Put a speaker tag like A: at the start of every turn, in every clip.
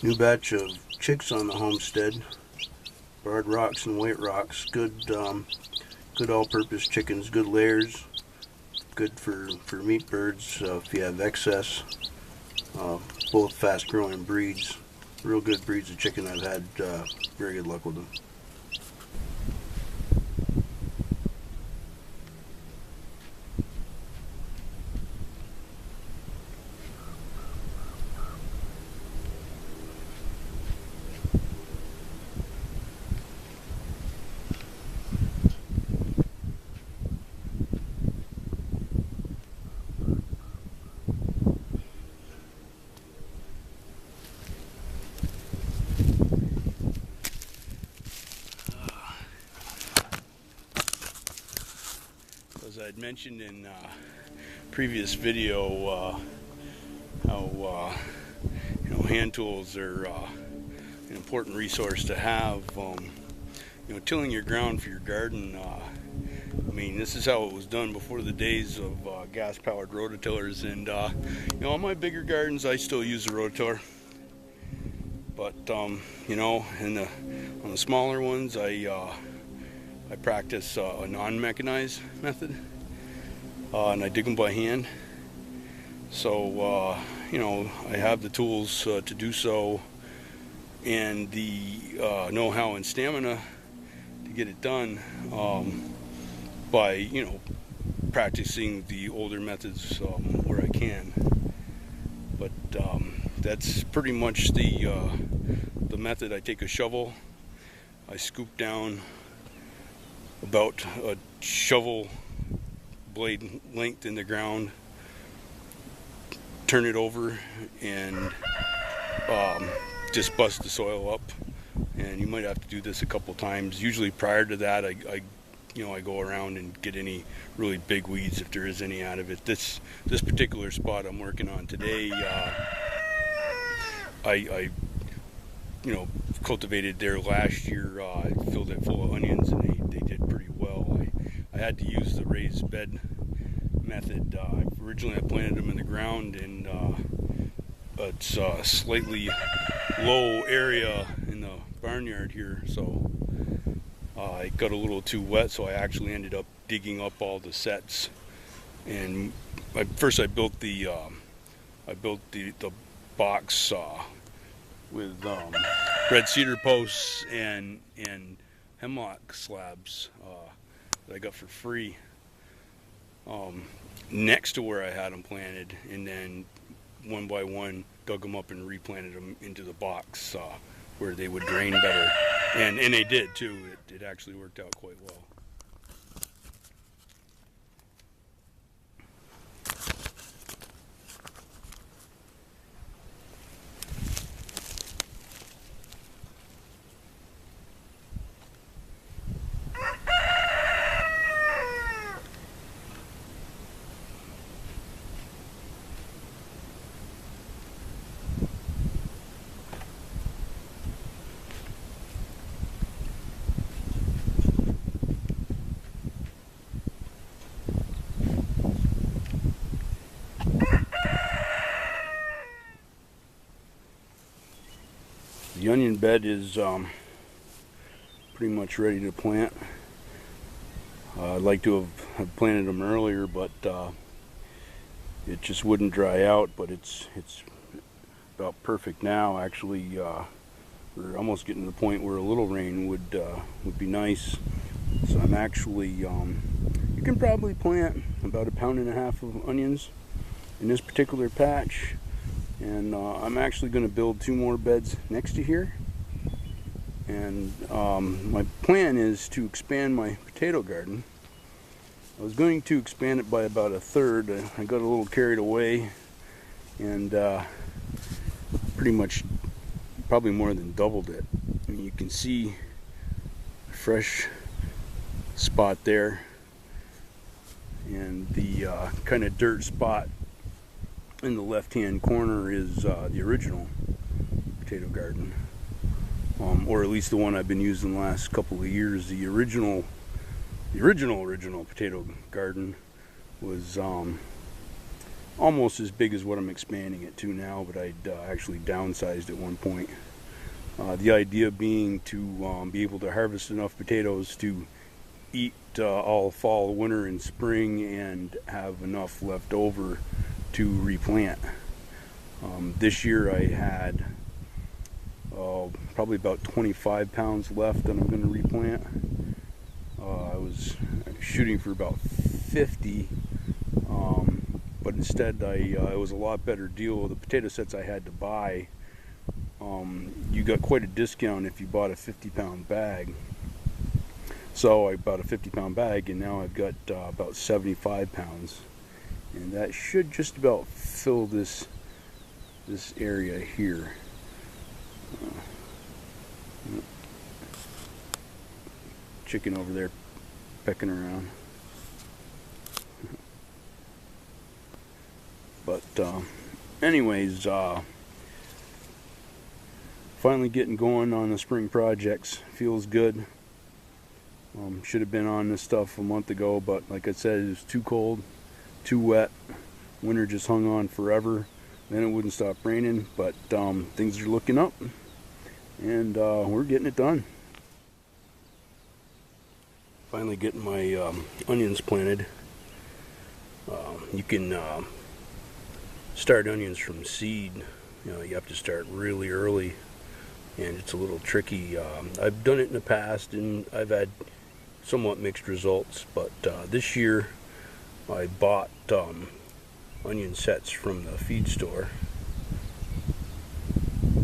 A: New batch of chicks on the homestead. Barred rocks and white rocks. Good all-purpose chickens. Good layers. Good for meat birds if you have excess. Both fast-growing breeds. Real good breeds of chicken. I've had very good luck with them. As I'd mentioned in previous video, how hand tools are an important resource to have. Tilling your ground for your garden. I mean, this is how it was done before the days of gas-powered rototillers. And on my bigger gardens, I still use a rototiller. But on the smaller ones, I practice a non-mechanized method, and I dig them by hand. So, I have the tools to do so, and the know-how and stamina to get it done by, practicing the older methods where I can. But that's pretty much the method. I take a shovel, I scoop down about a shovel blade length in the ground, turn it over, and just bust the soil up. And you might have to do this a couple times. Usually prior to that, I go around and get any really big weeds if there is any out of it. This particular spot I'm working on today, I cultivated there last year. I filled it full of onions, and they did pretty well. I had to use the raised bed method. Originally I planted them in the ground, and it's a slightly low area in the barnyard here, so it got a little too wet, so I actually ended up digging up all the sets. And first I built the box with red cedar posts and hemlock slabs that I got for free next to where I had them planted, and then one by one dug them up and replanted them into the box where they would drain better, and they did too. It actually worked out quite well. The onion bed is pretty much ready to plant. I'd like to have planted them earlier, but it just wouldn't dry out. But it's about perfect now. Actually, we're almost getting to the point where a little rain would be nice. So I'm actually, you can probably plant about 1.5 pounds of onions in this particular patch. And I'm actually going to build 2 more beds next to here. And my plan is to expand my potato garden. I was going to expand it by about 1/3. I got a little carried away, and pretty much probably more than doubled it. And you can see a fresh spot there, and the kind of dirt spot in the left-hand corner is the original potato garden, or at least the one I've been using the last couple of years. The original potato garden was almost as big as what I'm expanding it to now, but I'd actually downsized at one point. The idea being to be able to harvest enough potatoes to eat all fall, winter, and spring, and have enough left over to replant. This year I had probably about 25 pounds left that I'm going to replant. I was shooting for about 50, but instead it was a lot better deal. The potato sets I had to buy, you got quite a discount if you bought a 50-pound bag. So I bought a 50-pound bag, and now I've got about 75 pounds, and that should just about fill this area here. Chicken over there pecking around. But anyways, finally getting going on the spring projects. Feels good. Should have been on this stuff a month ago, but like I said, it was too cold, too wet. Winter just hung on forever. Then it wouldn't stop raining, but things are looking up, and we're getting it done. Finally getting my onions planted. You can start onions from seed. You know, you have to start really early, and it's a little tricky. I've done it in the past, and I've had somewhat mixed results, but this year I bought onion sets from the feed store,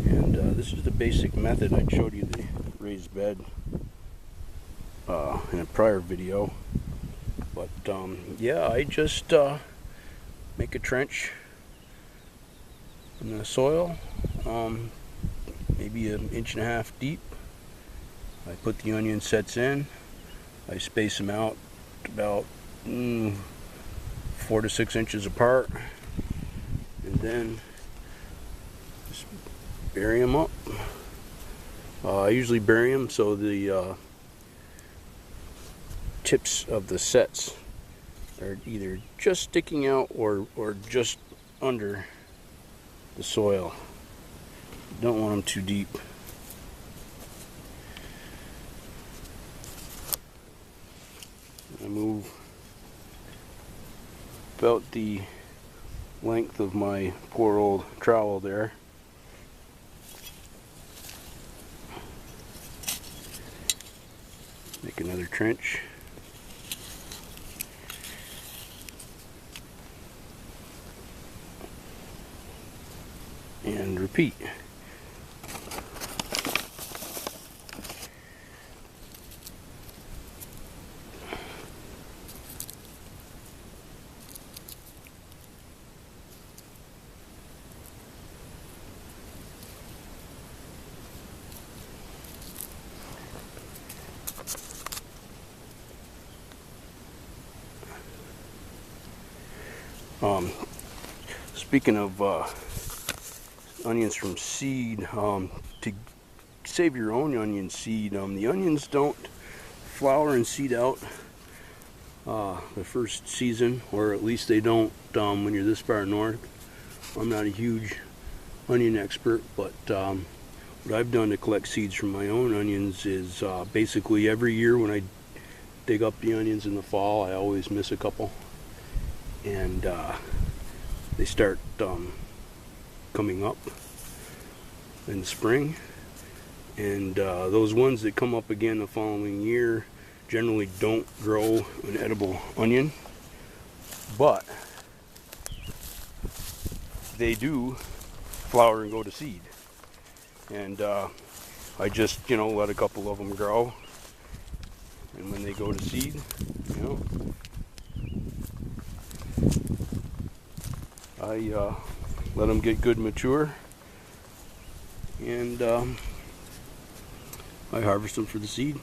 A: and this is the basic method. I showed you the raised bed in a prior video, but yeah, I just make a trench in the soil, maybe 1.5 inches deep. I put the onion sets in. I space them out about 4 to 6 inches apart, and then just bury them up. I usually bury them so the tips of the sets are either just sticking out or just under the soil. Don't want them too deep. I move about the length of my poor old trowel there. Make another trench. And repeat. Speaking of onions from seed, to save your own onion seed, the onions don't flower and seed out the first season, or at least they don't when you're this far north. I'm not a huge onion expert, but what I've done to collect seeds from my own onions is basically every year when I dig up the onions in the fall, I always miss a couple, and they start coming up in the spring, and those ones that come up again the following year generally don't grow an edible onion, but they do flower and go to seed. And I just, let a couple of them grow, and when they go to seed, I let them get good mature, and I harvest them for the seed.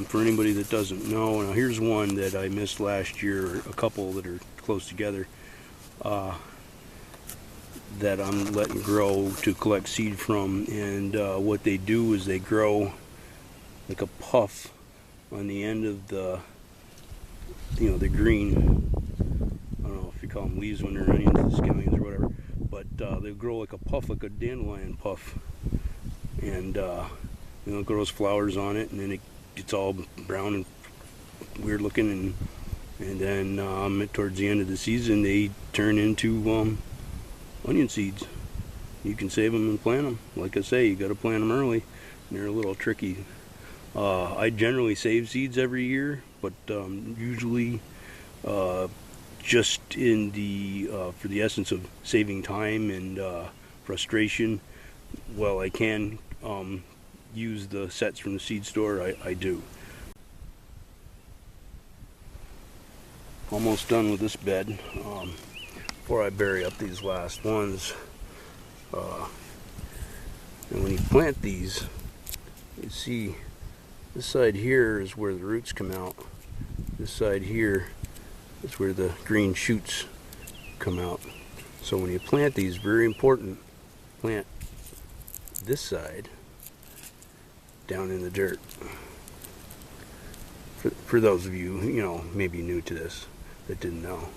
A: For anybody that doesn't know, now here's one that I missed last year, a couple that are close together, that I'm letting grow to collect seed from, and what they do is they grow like a puff on the end of the, the green. I don't know if you call them leaves when they're onions, scallions or whatever, but they grow like a puff, like a dandelion puff, and you know, it grows flowers on it, and then it gets all brown and weird looking, and then towards the end of the season they turn into onion seeds. You can save them and plant them. Like I say, you got to plant them early, and they're a little tricky. I generally save seeds every year, but usually just in the for the essence of saving time and frustration, well, I can use the sets from the seed store. I do. Almost done with this bed. Before I bury up these last ones, and when you plant these, you see this side here is where the roots come out. This side here is where the green shoots come out. So when you plant these, very important, plant this side down in the dirt. For those of you, you know, maybe new to this, that didn't know.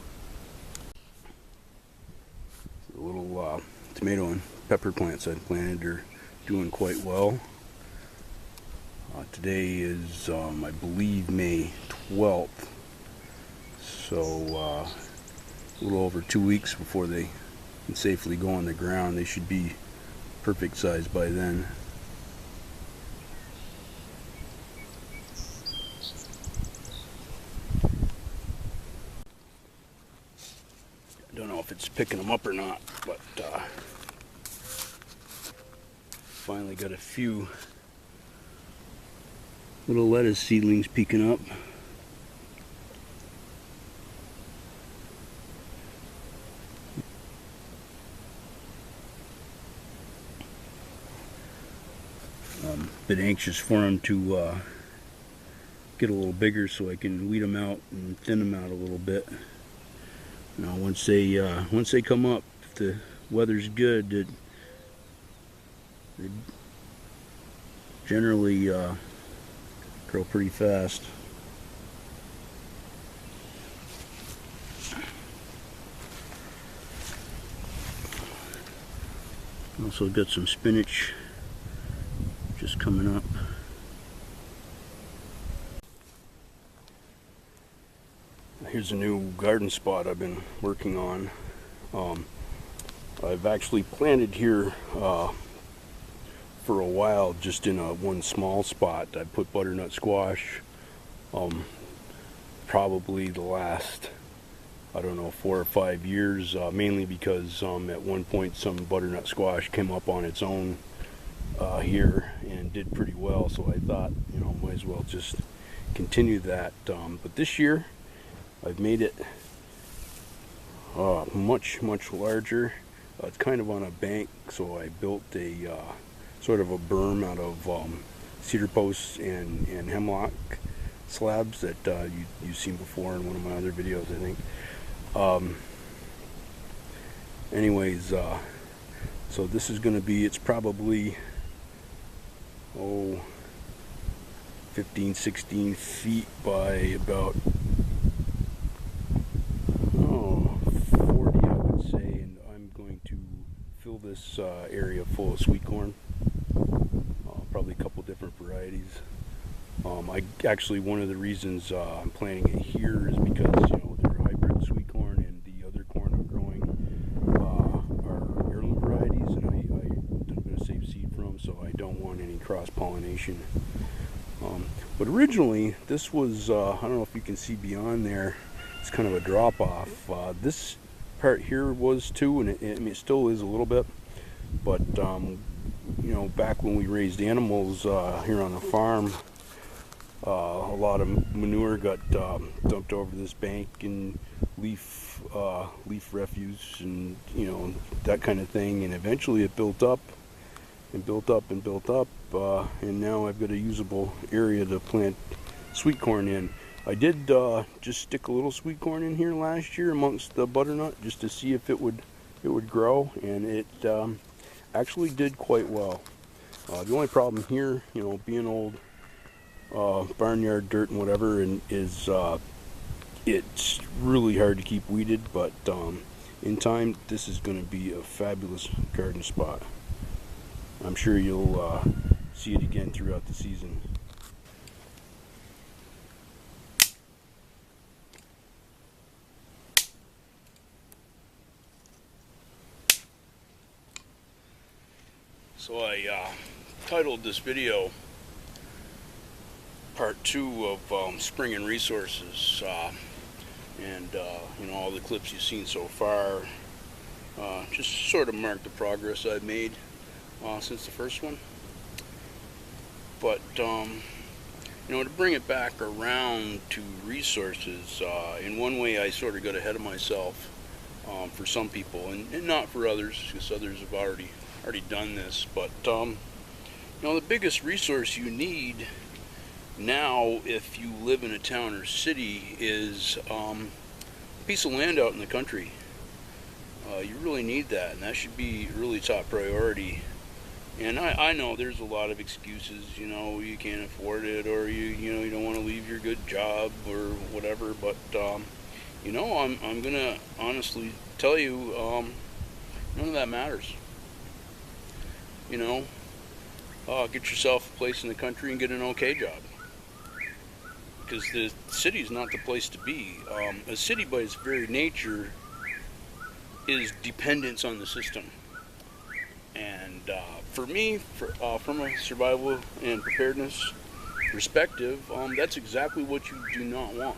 A: The little tomato and pepper plants I planted are doing quite well. Today is, I believe, May 12th. So a little over 2 weeks before they can safely go on the ground. They should be perfect size by then. I don't know if it's picking them up or not, but finally got a few little lettuce seedlings peeking up. Been anxious for them to get a little bigger so I can weed them out and thin them out a little bit. Now once they come up, if the weather's good, they generally grow pretty fast. Also got some spinach just coming up. Here's a new garden spot I've been working on. I've actually planted here for a while, just in one small spot. I put butternut squash probably the last, I don't know, 4 or 5 years, mainly because at one point some butternut squash came up on its own here and did pretty well, so I thought, you know, might as well just continue that. But this year I've made it much larger. It's kind of on a bank, so I built a sort of a berm out of cedar posts and hemlock slabs that you've seen before in one of my other videos, I think. Anyways, so this is going to be, it's probably 15-16 feet by about 40, I would say, and I'm going to fill this area full of sweet corn, probably a couple different varieties. Actually, one of the reasons I'm planting it here is because, you know, they're hybrid sweet corn, and the other corn I'm growing are heirloom varieties, and I did a bit of safe seed from, so I don't want any cross-pollination. But originally, this was, I don't know if you can see beyond there, it's kind of a drop-off. This part here was too, and I mean, it still is a little bit, but you know, back when we raised animals here on the farm, a lot of manure got dumped over this bank, and leaf refuse, and, you know, that kind of thing, and eventually it built up and built up and built up, and now I've got a usable area to plant sweet corn in. I did just stick a little sweet corn in here last year amongst the butternut just to see if it would grow, and it actually did quite well. The only problem here, you know, being old barnyard dirt and whatever, and is It's really hard to keep weeded, but in time, this is going to be a fabulous garden spot. I'm sure you'll see it again throughout the season. So I titled this video Part 2 of Spring and Resources, and all the clips you've seen so far just sort of mark the progress I've made since the first one. But to bring it back around to resources, in one way I sort of got ahead of myself for some people, and not for others, because others have already done this. But the biggest resource you need now, if you live in a town or city, is a piece of land out in the country. You really need that, and that should be really top priority. And I know there's a lot of excuses, you can't afford it, or you don't want to leave your good job or whatever, but I'm gonna honestly tell you, none of that matters. Get yourself a place in the country and get an okay job, because the city's not the place to be. A city by its very nature is dependence on the system. And for me, from a survival and preparedness perspective, that's exactly what you do not want.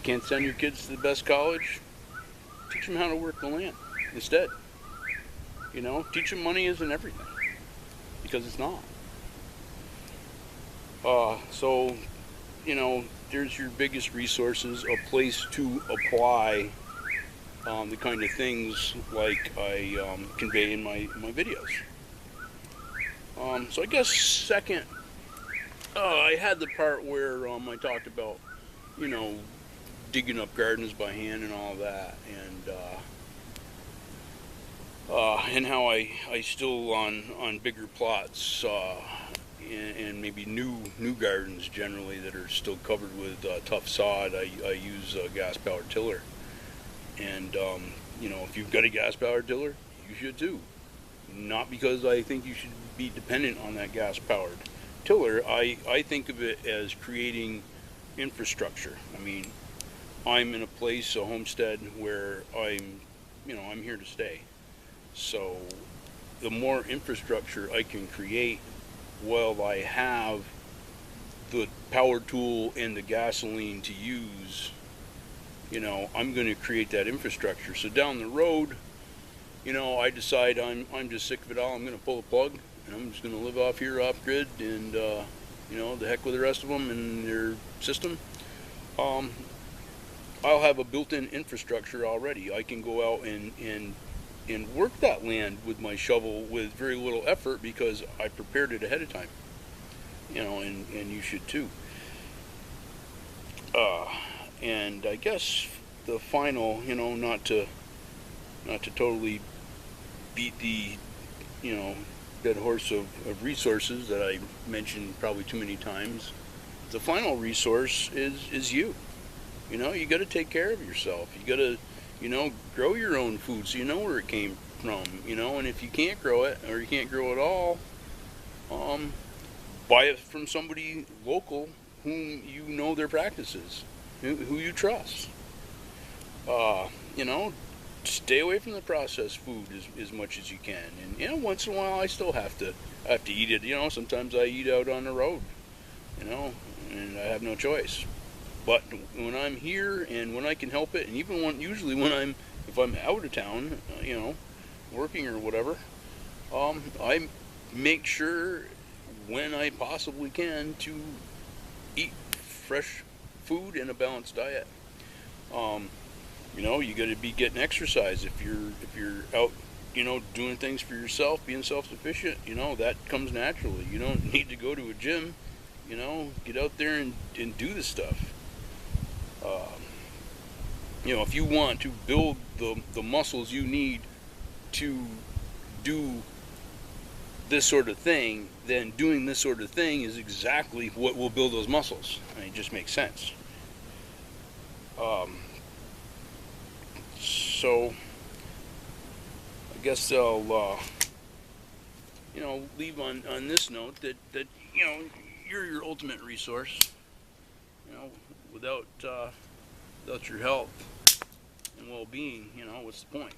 A: Can't send your kids to the best college? Teach them how to work the land instead. Teach them money isn't everything, because it's not. So, there's your biggest resources, a place to apply the kind of things like I convey in my videos. So I guess second, I had the part where I talked about, digging up gardens by hand and all that, and how I still on bigger plots and maybe new gardens generally that are still covered with tough sod, I use a gas-powered tiller. And if you've got a gas-powered tiller, you should too. Not because I think you should be dependent on that gas-powered tiller. I think of it as creating infrastructure. I mean, I'm in a place, a homestead, where I'm here to stay. So the more infrastructure I can create while I have the power tool and the gasoline to use, I'm going to create that infrastructure. So down the road, I decide I'm just sick of it all. I'm going to pull a plug, and I'm just going to live off here, off grid, and the heck with the rest of them and their system. I'll have a built-in infrastructure already. I can go out and work that land with my shovel with very little effort, because I prepared it ahead of time. And you should too. And I guess the final, not to totally beat the, dead horse of resources that I mentioned probably too many times. The final resource is you. You got to take care of yourself. You got to, grow your own food so you know where it came from. And if you can't grow it, or you can't grow it all, buy it from somebody local whom you know their practices, who you trust. Stay away from the processed food as much as you can. And once in a while I still have to eat it. Sometimes I eat out on the road, and I have no choice. But when I'm here and when I can help it, and even usually if I'm out of town, working or whatever, I make sure when I possibly can to eat fresh food and a balanced diet. You got to be getting exercise if you're out, doing things for yourself, being self-sufficient. That comes naturally. You don't need to go to a gym. Get out there and do the stuff. If you want to build the muscles you need to do this sort of thing, then doing this sort of thing is exactly what will build those muscles. I mean, it just makes sense. So I guess I'll leave on this note that you're your ultimate resource. Without your health and well-being, what's the point?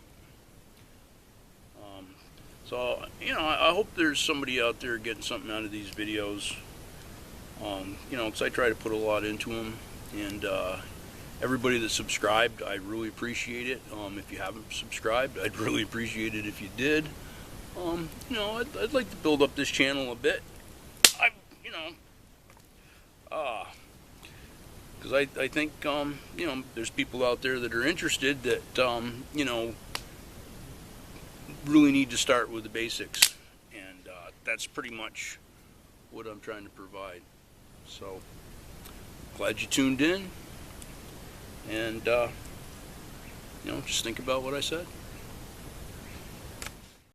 A: So I hope there's somebody out there getting something out of these videos. Because I try to put a lot into them, and everybody that subscribed, I really appreciate it. If you haven't subscribed, I'd really appreciate it if you did. I'd like to build up this channel a bit. Because I think, there's people out there that are interested that, really need to start with the basics. And that's pretty much what I'm trying to provide. So, glad you tuned in. And, just think about what I said.